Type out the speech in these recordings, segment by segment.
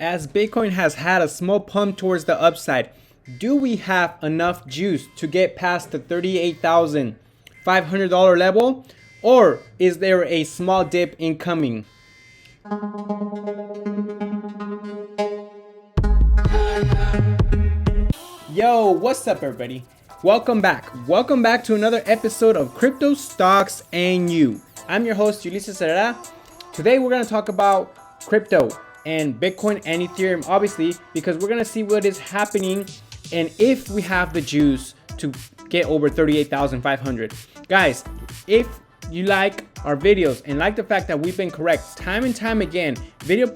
as Bitcoin has had a small pump towards the upside, do we have enough juice to get past the $38,500 level, or is there a small dip incoming? Yo, what's up everybody? Welcome back to another episode of Crypto, Stocks, and You. I'm your host, Ulises Herrera. Today we're going to talk about crypto and Bitcoin and Ethereum, obviously, because we're going to see what is happening and if we have the juice to get over 38,500. Guys, if you like our videos and like the fact that we've been correct time and time again, video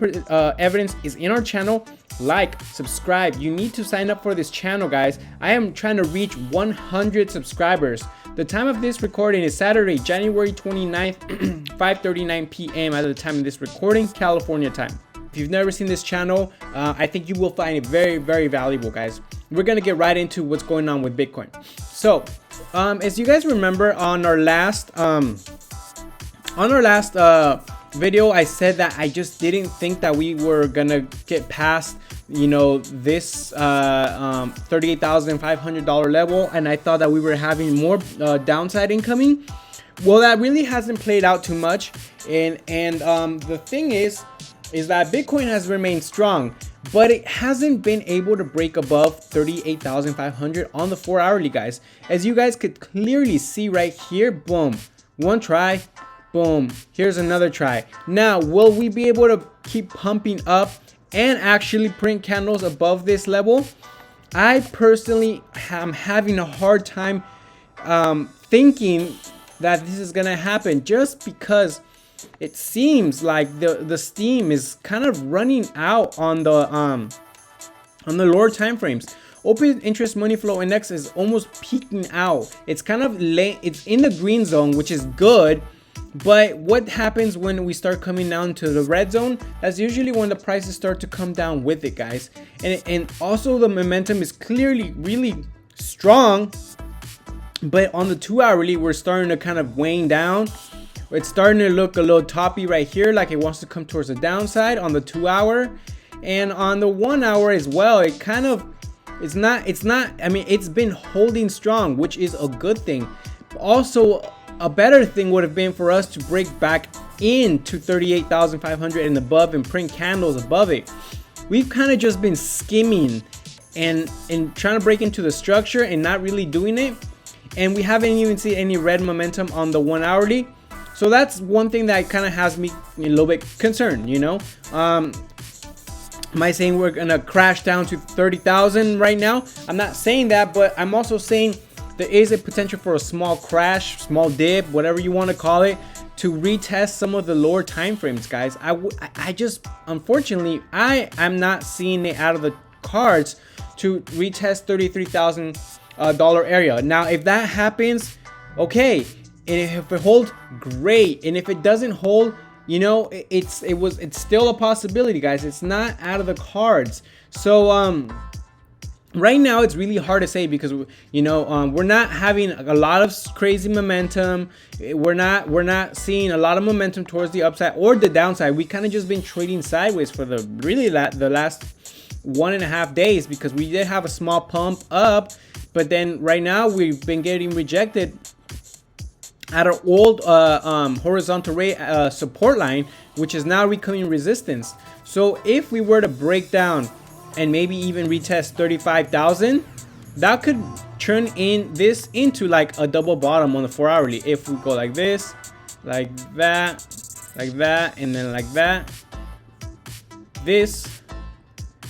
evidence is in our channel. Like, subscribe. You need to sign up for this channel, guys. I am trying to reach 100 subscribers. The time of this recording is Saturday, January 29th, 5:39 p.m. at the time of this recording, California time. If you've never seen this channel, I think you will find it very, very valuable, guys. We're gonna get right into what's going on with Bitcoin. So, as you guys remember, on our last video, I said that I just didn't think that we were gonna get past, you know, this $38,500 level, and I thought that we were having more downside incoming. Well, that really hasn't played out too much, and the thing is that Bitcoin has remained strong, but it hasn't been able to break above 38,500 on the 4-hourly, guys. As you guys could clearly see right here, boom, one try, boom, here's another try. Now, will we be able to keep pumping up and actually print candles above this level? I personally am having a hard time thinking that this is gonna happen, just because it seems like the steam is kind of running out on the lower time frames. Open interest money flow index is almost peaking out. It's kind of late. It's in the green zone, which is good. But what happens when we start coming down to the red zone? That's usually when the prices start to come down with it, guys. And also the momentum is clearly really strong. But on the 2-hourly, we're starting to kind of wane down. It's starting to look a little toppy right here, like it wants to come towards the downside on the 2-hour. And on the 1-hour as well, it kind of, it's not, I mean, it's been holding strong, which is a good thing. Also, a better thing would have been for us to break back into 38,500 and above and print candles above it. We've kind of just been skimming and trying to break into the structure and not really doing it. And we haven't even seen any red momentum on the 1-hourly. So that's one thing that kind of has me a little bit concerned, you know. Am I saying we're gonna crash down to 30,000 right now? I'm not saying that, but I'm also saying there is a potential for a small crash, small dip, whatever you want to call it, to retest some of the lower time frames, guys. I just, unfortunately, I'm not seeing it out of the cards to retest $33,000 area. Now, if that happens, okay. And if it holds, great. And if it doesn't hold, you know, it's still a possibility, guys. It's not out of the cards. So right now it's really hard to say because, you know, we're not having a lot of crazy momentum. We're not seeing a lot of momentum towards the upside or the downside. We kind of just been trading sideways for the last 1.5 days, because we did have a small pump up, but then right now we've been getting rejected at our old horizontal rate support line, which is now becoming resistance. So if we were to break down and maybe even retest 35,000, that could turn this into like a double bottom on the 4-hourly. If we go like this, like that, and then like that, this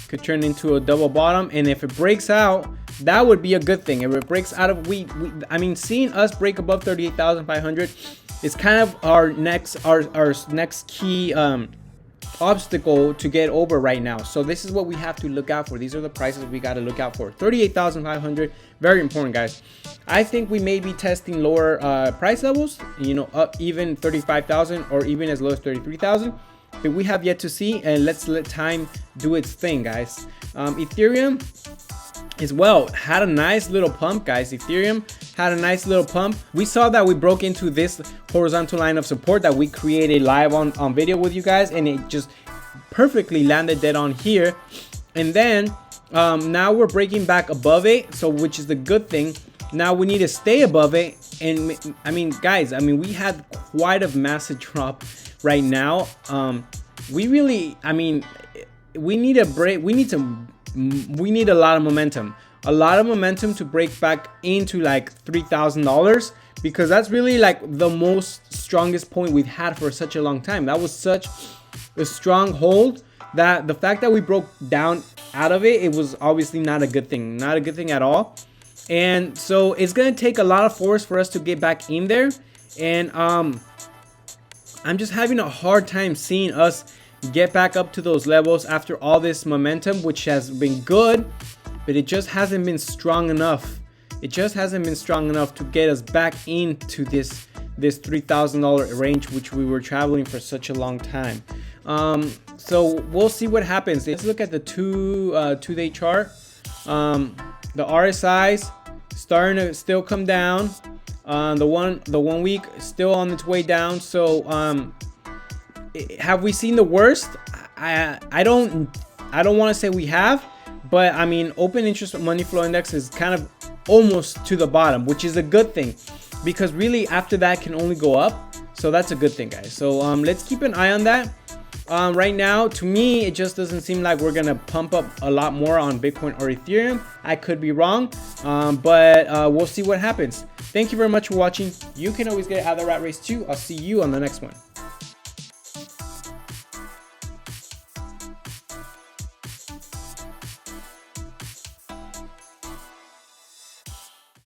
could turn into a double bottom. And if it breaks out, that would be a good thing. If it breaks out of, I mean, seeing us break above 38,500 is kind of our next key obstacle to get over right now. So this is what we have to look out for. These are the prices we got to look out for. 38,500, very important, guys. I think we may be testing lower price levels, you know, up even 35,000 or even as low as 33,000. But we have yet to see, and let's let time do its thing, guys. Ethereum as well had a nice little pump, guys. Ethereum had a nice little pump. We saw that we broke into this horizontal line of support that we created live on video with you guys, and it just perfectly landed dead on here. And then now we're breaking back above it, so which is the good thing. Now we need to stay above it. And I mean, guys, I mean, we had quite a massive drop right now. We really, I mean, we need a break. We need a lot of momentum. A lot of momentum to break back into like $3,000, because that's really like the most strongest point we've had for such a long time. That was such a strong hold that the fact that we broke down out of it, it was obviously not a good thing. Not a good thing at all. And so it's gonna take a lot of force for us to get back in there. And I'm just having a hard time seeing us get back up to those levels after all this momentum, which has been good, but it just hasn't been strong enough. It just hasn't been strong enough to get us back into this $3,000 range, which we were traveling for such a long time. So we'll see what happens. Let's look at the two-day chart. The RSI's starting to still come down. The one week still on its way down. So have we seen the worst? I don't want to say we have, but I mean, open interest money flow index is kind of almost to the bottom, which is a good thing, because really after that can only go up. So that's a good thing, guys. So let's keep an eye on that. Right now, to me, it just doesn't seem like we're gonna pump up a lot more on Bitcoin or Ethereum. I could be wrong, but we'll see what happens. Thank you very much for watching. You can always get out of the rat race too. I'll see you on the next one.